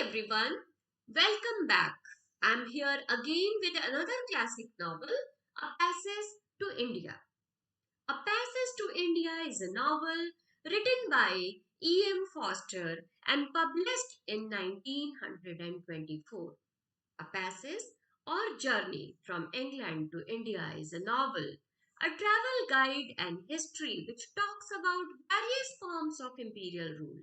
everyone, welcome back. I'm here again with another classic novel, A Passage to India. A Passage to India is a novel written by E.M. Foster and published in 1924. A Passage or Journey from England to India is a novel, a travel guide and history which talks about various forms of imperial rule.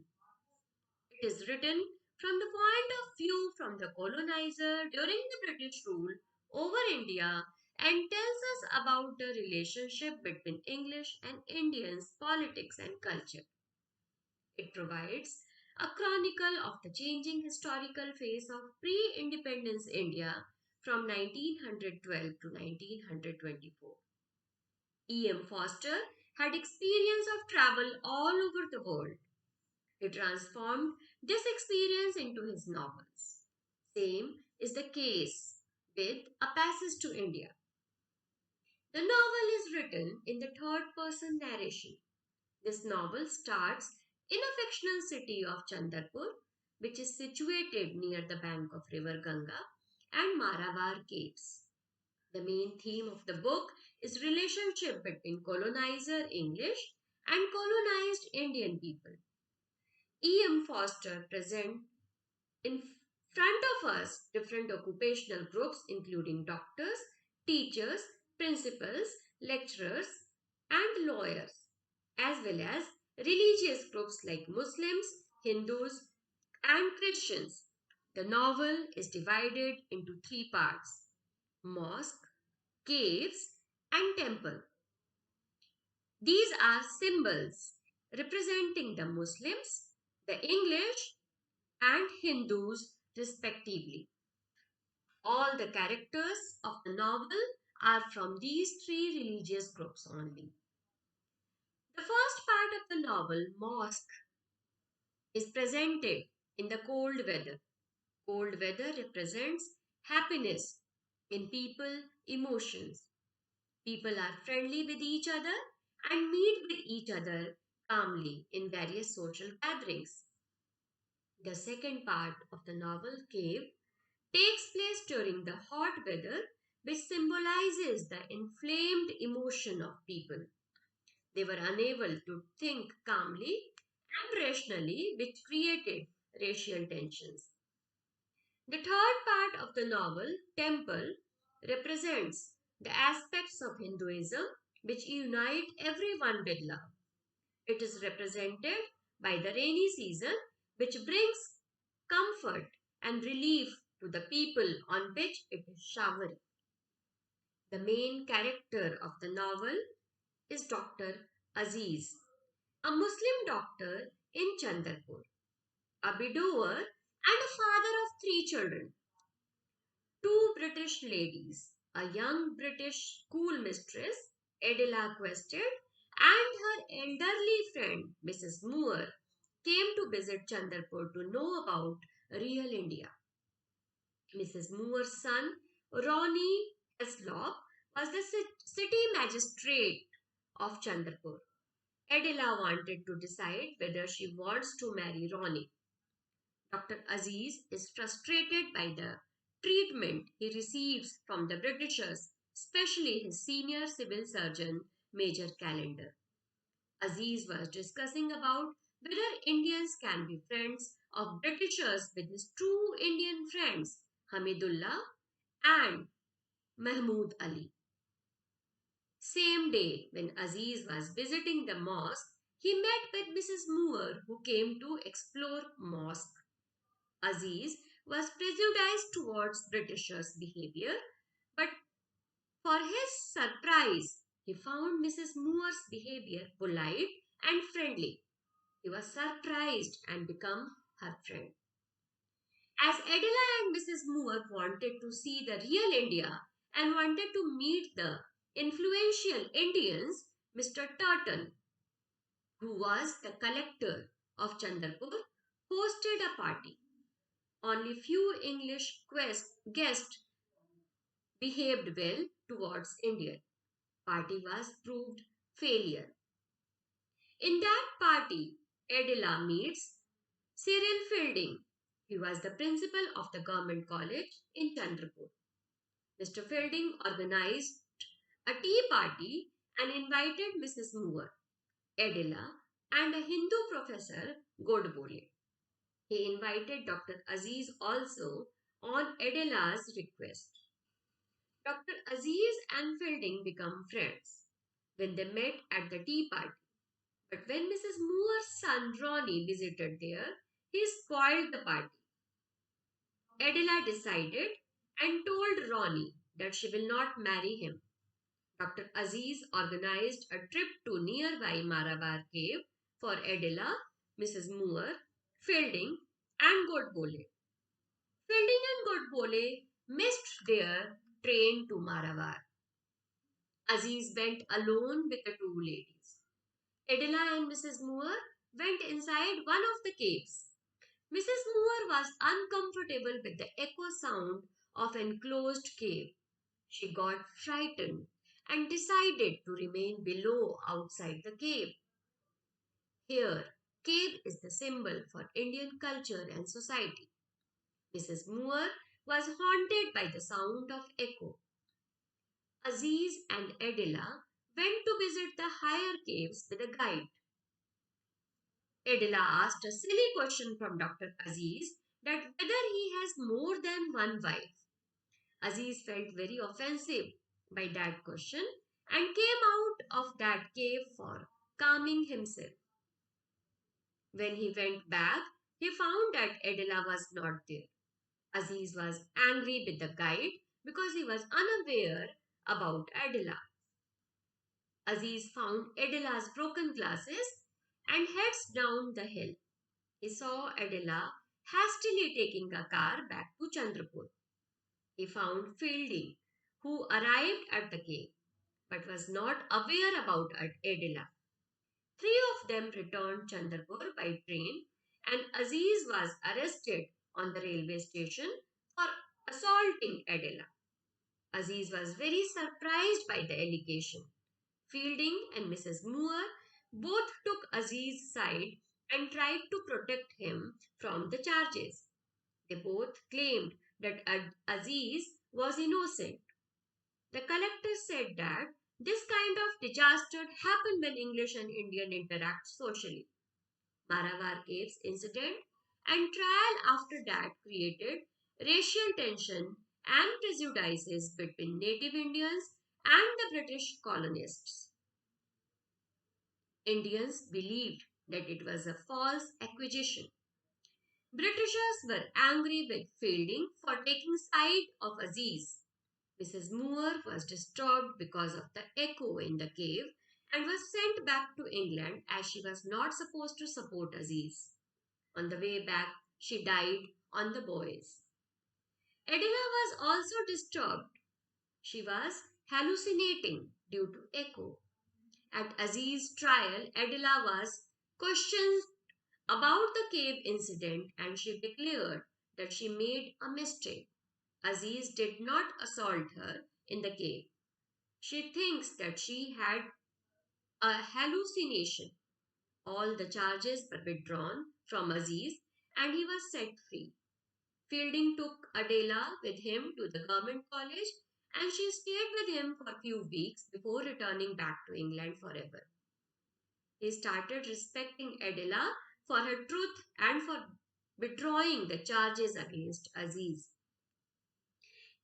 It is written from the point of view from the colonizer during the British rule over India and tells us about the relationship between English and Indians, politics and culture. It provides a chronicle of the changing historical phase of pre-independence India from 1912 to 1924. E.M. Foster had experience of travel all over the world. He transformed this experience into his novels. Same is the case with A Passage to India. The novel is written in the third person narration. This novel starts in a fictional city of Chandrapur, which is situated near the bank of river Ganga and Maravar caves. The main theme of the book is relationship between colonizer English and colonized Indian people. E.M. Foster present in front of us different occupational groups including doctors, teachers, principals, lecturers, and lawyers, as well as religious groups like Muslims, Hindus, and Christians. The novel is divided into three parts: mosque, caves, and temple. These are symbols representing the Muslims, the English, and Hindus, respectively. All the characters of the novel are from these three religious groups only. The first part of the novel, Mosque, is presented in the cold weather. Cold weather represents happiness in people, emotions. People are friendly with each other and meet with each other calmly in various social gatherings. The second part of the novel, Cave, takes place during the hot weather, which symbolizes the inflamed emotion of people. They were unable to think calmly and rationally, which created racial tensions. The third part of the novel, Temple, represents the aspects of Hinduism which unite everyone with love. It is represented by the rainy season, which brings comfort and relief to the people on which it is showering. The main character of the novel is Dr. Aziz, a Muslim doctor in Chandrapur, a widower and a father of three children. Two British ladies, a young British schoolmistress, Adela Quested, and her elderly friend, Mrs. Moore, came to visit Chandrapur to know about real India. Mrs. Moore's son, Ronnie Heslop, was the city magistrate of Chandrapur. Adela wanted to decide whether she wants to marry Ronnie. Dr. Aziz is frustrated by the treatment he receives from the Britishers, especially his senior civil surgeon, Major Calendar. Aziz was discussing about whether Indians can be friends of Britishers with his two Indian friends, Hamidullah and Mahmud Ali. Same day, when Aziz was visiting the mosque, he met with Mrs. Moore, who came to explore mosque. Aziz was prejudiced towards Britishers' behavior, but for his surprise, he found Mrs. Moore's behavior polite and friendly. He was surprised and became her friend. As Adela and Mrs. Moore wanted to see the real India and wanted to meet the influential Indians, Mr. Turton, who was the collector of Chandrapur, hosted a party. Only few English guests behaved well towards India. Party was proved failure. In that party, Adela meets Cyril Fielding. He was the principal of the government college in Chandrapur. Mr. Fielding organized a tea party and invited Mrs. Moore, Adela, and a Hindu professor, Godbole. He invited Dr. Aziz also on Adela's request. Dr. Aziz and Fielding become friends when they met at the tea party. But when Mrs. Moore's son Ronnie visited there, he spoiled the party. Adela decided and told Ronnie that she will not marry him. Dr. Aziz organized a trip to nearby Marabar cave for Adela, Mrs. Moore, Fielding, and Godbole. Fielding and Godbole missed their train to Marabar. Aziz went alone with the two ladies. Adela and Mrs. Moore went inside one of the caves. Mrs. Moore was uncomfortable with the echo sound of an enclosed cave. She got frightened and decided to remain below outside the cave. Here, cave is the symbol for Indian culture and society. Mrs. Moore was haunted by the sound of echo. Aziz and Adela went to visit the higher caves with a guide. Adela asked a silly question from Dr. Aziz that whether he has more than one wife. Aziz felt very offensive by that question and came out of that cave for calming himself. When he went back, he found that Adela was not there. Aziz was angry with the guide because he was unaware about Adela. Aziz found Adela's broken glasses and heads down the hill. He saw Adela hastily taking a car back to Chandrapur. He found Fielding, who arrived at the cave but was not aware about Adela. Three of them returned Chandrapur by train, and Aziz was arrested on the railway station for assaulting Adela. Aziz was very surprised by the allegation. Fielding and Mrs. Moore both took Aziz's side and tried to protect him from the charges. They both claimed that Aziz was innocent. The collector said that this kind of disaster happened when English and Indian interact socially. Maravar Caves incident and trial after that created racial tension and prejudices between native Indians and the British colonists. Indians believed that it was a false accusation. Britishers were angry with Fielding for taking side of Aziz. Mrs. Moore was disturbed because of the echo in the cave and was sent back to England as she was not supposed to support Aziz. On the way back, she died on the boys. Adela was also disturbed. She was hallucinating due to echo. At Aziz's trial, Adela was questioned about the cave incident and she declared that she made a mistake. Aziz did not assault her in the cave. She thinks that she had a hallucination. All the charges were withdrawn from Aziz and he was set free. Fielding took Adela with him to the government college and she stayed with him for a few weeks before returning back to England forever. He started respecting Adela for her truth and for withdrawing the charges against Aziz.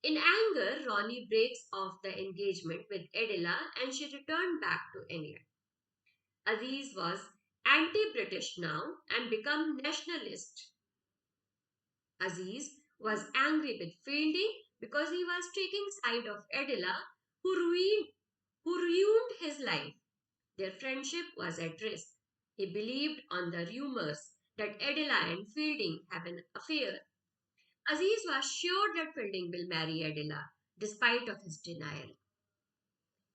In anger, Ronnie breaks off the engagement with Adela and she returned back to England. Aziz was anti-British now and became nationalist. Aziz was angry with Fielding because he was taking side of Adela who ruined his life. Their friendship was at risk. He believed on the rumors that Adela and Fielding have an affair. Aziz was sure that Fielding will marry Adela, despite of his denial.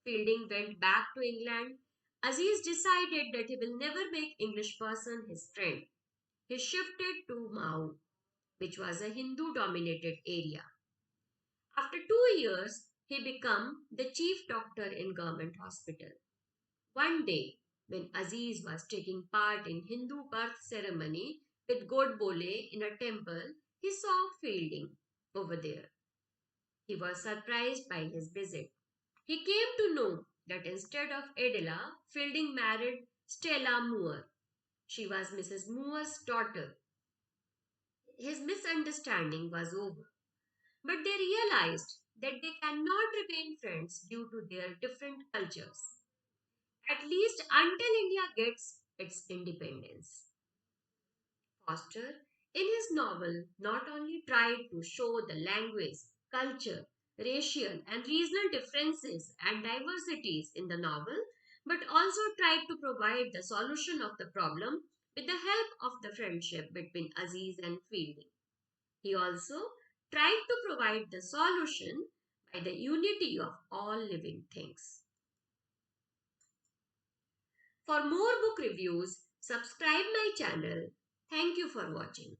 Fielding went back to England. Aziz decided that he will never make English person his friend. He shifted to Mau, which was a Hindu-dominated area. After 2 years, he became the chief doctor in government hospital. One day, when Aziz was taking part in Hindu birth ceremony, with Godbole in a temple, he saw Fielding over there. He was surprised by his visit. He came to know that instead of Adela, Fielding married Stella Moore. She was Mrs. Moore's daughter. His misunderstanding was over, but they realized that they cannot remain friends due to their different cultures, at least until India gets its independence. Foster, in his novel, not only tried to show the language, culture, racial, and regional differences and diversities in the novel, but also tried to provide the solution of the problem with the help of the friendship between Aziz and Fielding. He also tried to provide the solution by the unity of all living things. For more book reviews, subscribe my channel. Thank you for watching.